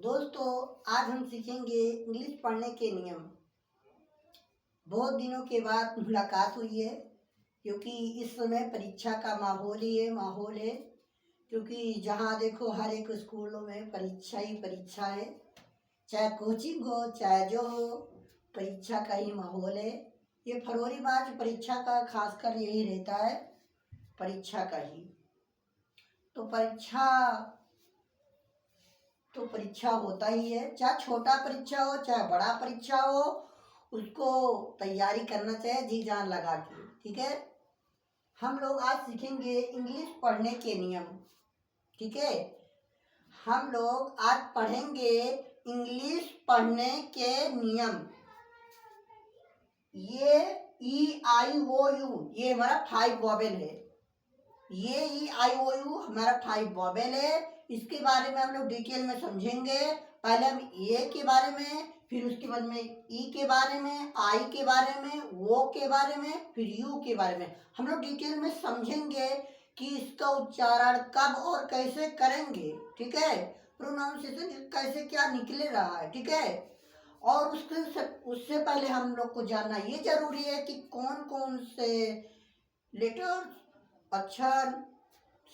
दोस्तों, आज हम सीखेंगे इंग्लिश पढ़ने के नियम। बहुत दिनों के बाद मुलाकात हुई है क्योंकि इस समय परीक्षा का माहौल है। क्योंकि जहाँ देखो हर एक स्कूलों में परीक्षा ही परीक्षा है, चाहे कोचिंग हो चाहे जो हो, परीक्षा का ही माहौल है। ये फरवरी मार्च परीक्षा का खासकर यही रहता है, परीक्षा का ही। तो परीक्षा होता ही है, चाहे छोटा परीक्षा हो चाहे बड़ा परीक्षा हो, उसको तैयारी करना चाहिए जी जान लगा के। ठीक है, हम लोग आज सीखेंगे इंग्लिश पढ़ने के नियम। ठीक है, हम लोग आज पढ़ेंगे इंग्लिश पढ़ने के नियम। ये E-I-O-U ये हमारा 5 वॉवेल है। ये E-I-O-U हमारा 5 वॉवेल है। इसके बारे में हम लोग डिटेल में समझेंगे। पहले हम ए के बारे में, फिर उसके बाद में ई के बारे में, आई के बारे में, वो के बारे में, फिर यू के बारे में हम लोग डिटेल में समझेंगे कि इसका उच्चारण कब और कैसे करेंगे। ठीक है, प्रोनाउंसिएशन कैसे क्या निकले रहा है। ठीक है, और उससे पहले हम लोग को जानना ये जरूरी है कि कौन कौन से लेटर्स अक्षर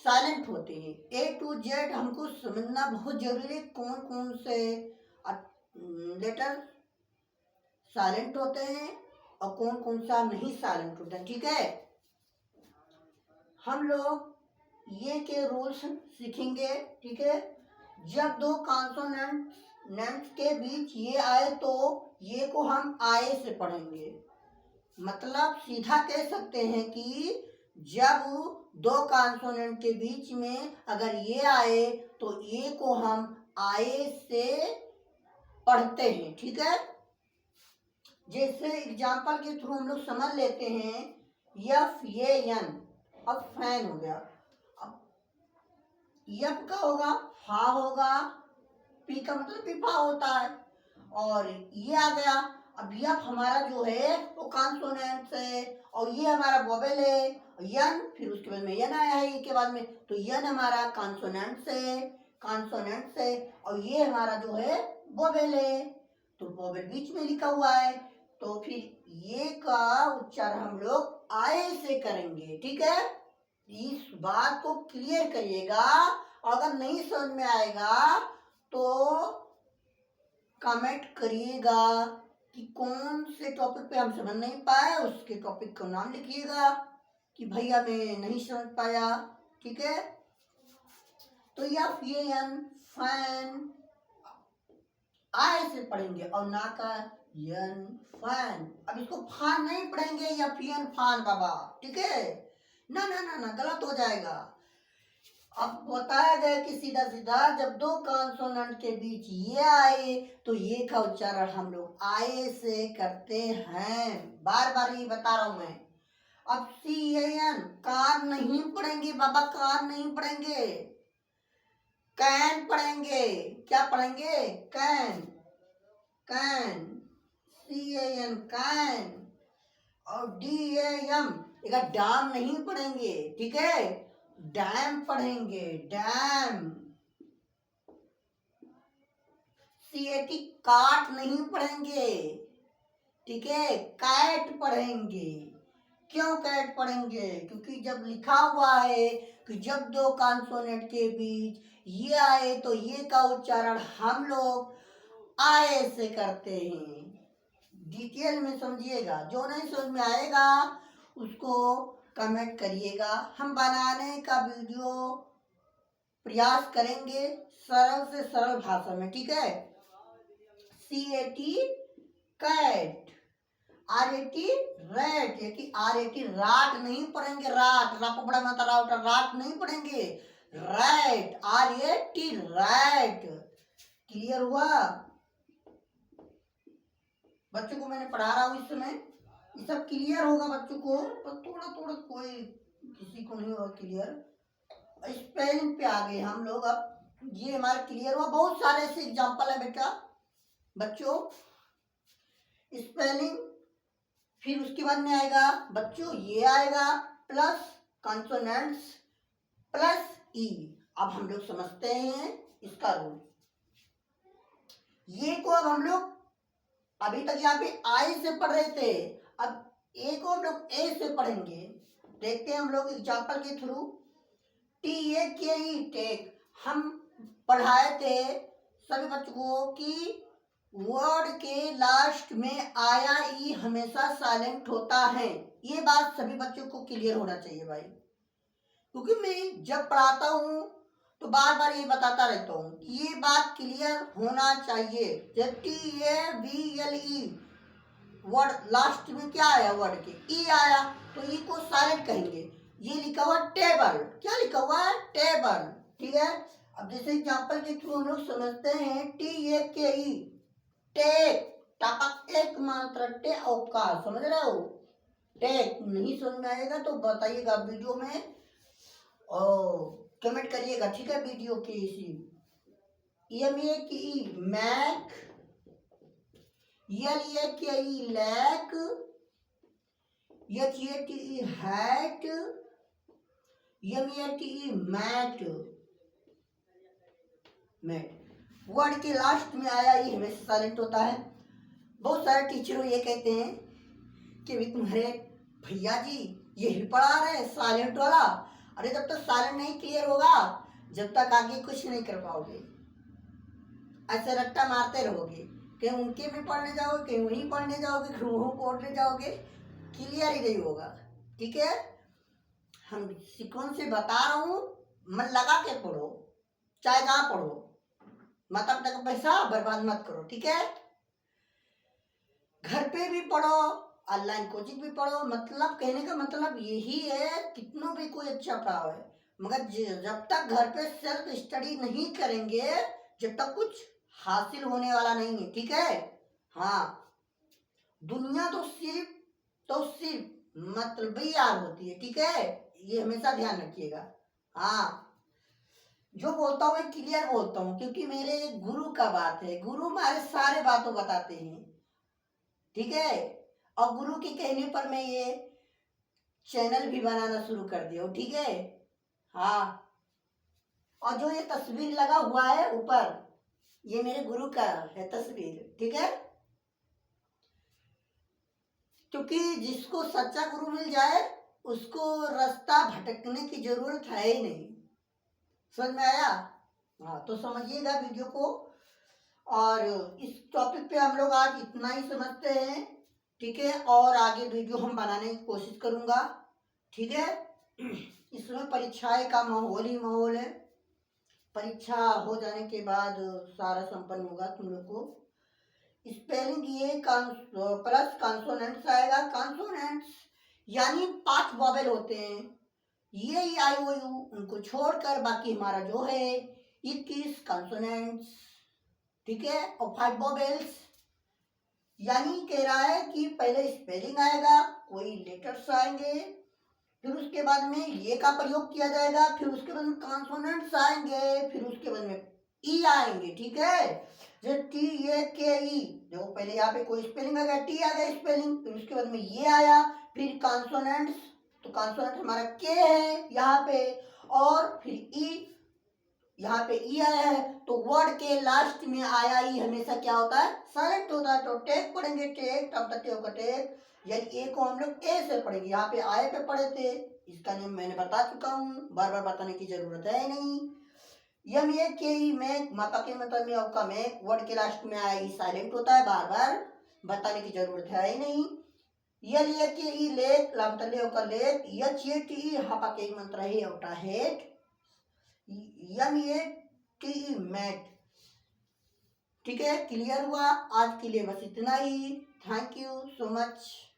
साइलेंट होते हैं। A to Z हमको समझना बहुत जरूरी है, कौन कौन से लेटर साइलेंट होते हैं और कौन कौन सा नहीं साइलेंट होता है। ठीक है, हम लोग ये के रूल्स सीखेंगे। ठीक है, जब दो कॉन्सोनेंट्स के बीच ये आए तो ये को हम आए से पढ़ेंगे। मतलब सीधा कह सकते हैं कि जब दो कॉन्सोनेंट के बीच में अगर ये आए तो ये को हम आए से पढ़ते हैं। ठीक है, जैसे एग्जांपल के थ्रू हम लोग समझ लेते हैं। F-A-N, अब फैन हो गया। अब यफ का होगा फा होगा, पी का मतलब पिपा होता है, और ये आ गया। अब यफ हमारा जो है वो कॉन्सोनेंट है और ये हमारा वोवेल है। यन, फिर उसके बाद में यन आया है ये के बाद में, तो यन हमारा कॉन्सोनेंट है और ये हमारा जो है वोवेल है। तो वोवेल बीच में लिखा हुआ है, तो फिर ये का उच्चारण हम लोग आए से करेंगे। ठीक है, इस बात को क्लियर करिएगा। अगर नहीं समझ में आएगा तो कमेंट करिएगा कि कौन से टॉपिक पे हम समझ नहीं पाए, उसके टॉपिक का नाम लिखिएगा कि भैया मैं नहीं समझ पाया। ठीक है, तो F-A-N फैन आए से पढ़ेंगे और ना का यन फैन। अब इसको फान नहीं पढ़ेंगे या फियन फान बाबा। ठीक है, ना ना ना ना, गलत हो जाएगा। अब बताया गया कि सीधा सीधा जब दो कॉन्सोनेंट के बीच ये आए तो ये का उच्चारण हम लोग आए से करते हैं। बार बार ये बता रहा हूं मैं। अब C-A-N कान नहीं पढ़ेंगे बाबा, कान नहीं पढ़ेंगे, कैन पढ़ेंगे। क्या पढ़ेंगे? Can, can, C-A-N can. और D-A-M डाम नहीं पढ़ेंगे। ठीक है, डैम पढ़ेंगे, डैम। C-A-T काट नहीं पढ़ेंगे। ठीक है, कैट पढ़ेंगे। क्यों कैट पढ़ेंगे? क्योंकि जब लिखा हुआ है कि जब दो कॉन्सोनेंट के बीच ये आए तो ये का उच्चारण हम लोग आए से करते हैं। डिटेल में समझिएगा, जो नहीं समझ में आएगा उसको कमेंट करिएगा। हम बनाने का वीडियो प्रयास करेंगे सरल से सरल भाषा में। ठीक है, C-A-T cat, R-A-T rat, R-A-T rot नहीं पढ़ेंगे। राट रापड़ा माता राट नहीं पढ़ेंगे, रैट, R-A-T रैट। क्लियर हुआ? बच्चों को मैंने पढ़ा रहा हूँ इस समय, ये सब क्लियर होगा बच्चों को, पर थोड़ा थोड़ा कोई किसी को नहीं होगा क्लियर। स्पेलिंग पे आ गए हम लोग। अब ये हमारा क्लियर हुआ। बहुत सारे ऐसे एग्जाम्पल है बेटा बच्चों। स्पेलिंग, फिर उसके बाद में आएगा बच्चों ये आएगा प्लस कॉन्सोनेंट्स प्लस ई। अब हम लोग समझते हैं इसका रूल। ये को अब हम लोग अभी तक यहाँ पे आई से पढ़ रहे थे, अब ए को हम लोग ए से पढ़ेंगे। देखते हैं हम लोग एग्जाम्पल के थ्रू। टेक हम पढ़ाए थे सभी बच्चों को कि वर्ड के लास्ट में आया ई हमेशा साइलेंट होता है। ये बात सभी बच्चों को क्लियर होना चाहिए भाई, क्योंकि मैं जब पढ़ाता हूँ तो बार बार ये बताता रहता हूँ कि ये बात क्लियर होना चाहिए। जब TABLE वर्ड लास्ट में क्या आया, वर्ड के ई आया तो ई को साइलेंट कहेंगे। ये लिखा हुआ टेबल, क्या लिखा हुआ है, टेबल, ठीक है। अब जैसे एग्जांपल के थ्रू हम लोग समझते हैं TAKE टेक, टपक एक मात्रा टे अवकाश, समझ रहे हो। टेक नहीं समझ में आएगा तो बताइएगा वीडियो में और कमेंट करिएगा, ठीक है, वीडियो के इसी। MEAKE मैक, LEAKE लैक, HATE hat, MEATE mat, mat. Word के लास्ट में आया ये हमेशा साइलेंट होता है। बहुत सारे टीचरों ये कहते हैं कि भी तुम्हारे भैया जी यही पढ़ा रहे हैं साइलेंट वाला। अरे जब तक साइलेंट नहीं क्लियर होगा जब तक आगे कुछ नहीं कर पाओगे। ऐसे रट्टा मारते रहोगे, कहीं उनके भी पढ़ने जाओगे, कहीं वहीं पढ़ने जाओगे, कहीं वहीं पढ़ने जाओगे, क्लियर ही नहीं होगा, ठीक है। हम सीक्वेंस से बता रहा हूँ, मन लगा के पढ़ो, चाहे कहाँ पढ़ो, मतलब तक पैसा बर्बाद मत करो, ठीक है। घर पे भी पढ़ो, ऑनलाइन कोचिंग भी पढ़ो, मतलब कहने का मतलब यही है, कितनों भी कोई अच्छा पढ़ाओ है, मगर जब तक घर पे सेल्फ स्टडी नहीं करेंगे जब तक कुछ हासिल होने वाला नहीं है, ठीक है। हाँ, दुनिया तो सिर्फ मतलबी यार होती है, ठीक है, ये हमेशा ध्यान रखिएगा। हाँ, जो बोलता हूँ मैं क्लियर बोलता हूँ, क्योंकि मेरे गुरु का बात है, गुरु हमारे सारे बातों बताते हैं, ठीक है। और गुरु के कहने पर मैं ये चैनल भी बनाना शुरू कर दिया हूँ, ठीक है। हाँ, और जो ये तस्वीर लगा हुआ है ऊपर, ये मेरे गुरु का है तस्वीर, ठीक है। क्योंकि जिसको सच्चा गुरु मिल जाए उसको रास्ता भटकने की जरूरत है ही नहीं, समझ में आया। हाँ, तो समझिएगा वीडियो को, और इस टॉपिक पे हम लोग आज इतना ही समझते हैं, ठीक है। और आगे वीडियो हम बनाने की कोशिश करूँगा, ठीक है। इसमें परीक्षाएं का माहौल ही माहौल है, परीक्षा हो जाने के बाद सारा संपन्न होगा तुम लोग को। स्पेलिंग ये प्लस कॉन्सोनेंट्स आएगा, कॉन्सोनेंट्स यानी 5 वॉवेल होते हैं, ये आई ओ यू, उनको छोड़कर बाकी हमारा जो है 21 कॉन्सोनेंट्स, ठीक है, और 5 वॉवेल्स। यानी कह रहा है कि पहले स्पेलिंग आएगा, कोई लेटर्स आएंगे, फिर उसके बाद में ये का प्रयोग किया जाएगा, फिर उसके बाद में कॉन्सोनेंट्स आएंगे, फिर उसके बाद में ई आएंगे, ठीक है। जैसे TAKE, देखो पहले यहाँ पे कोई स्पेलिंग आ गया, टी आ गया स्पेलिंग, फिर उसके बाद में ये आया, फिर कॉन्सोनेंट्स, तो कॉन्सोनेंट हमारा के है यहाँ पे, और फिर ई, यहाँ पे ई आया है, तो वर्ड के लास्ट में आया ई हमेशा क्या होता है, साइलेंट होता है। तो टेक पढ़ेंगे, टेक, तब तक का टेक, यानी ए को हम लोग ए से पढ़ेंगे। यहाँ पे आए पे पढ़े थे, इसका नियम मैंने बता चुका हूँ, बार बार बताने की जरूरत है नहीं। MEAKE में माता के मतलब में आपका में वर्ड के लास्ट में आया ई साइलेंट होता है, बार बार बताने की जरूरत है ही नहीं। LEAKE लेक, लामतले का लेक, HATE हापा के मंत्र है होता है, MEATE मैट, ठीक है। क्लियर हुआ? आज के लिए बस इतना ही। Thank you so much.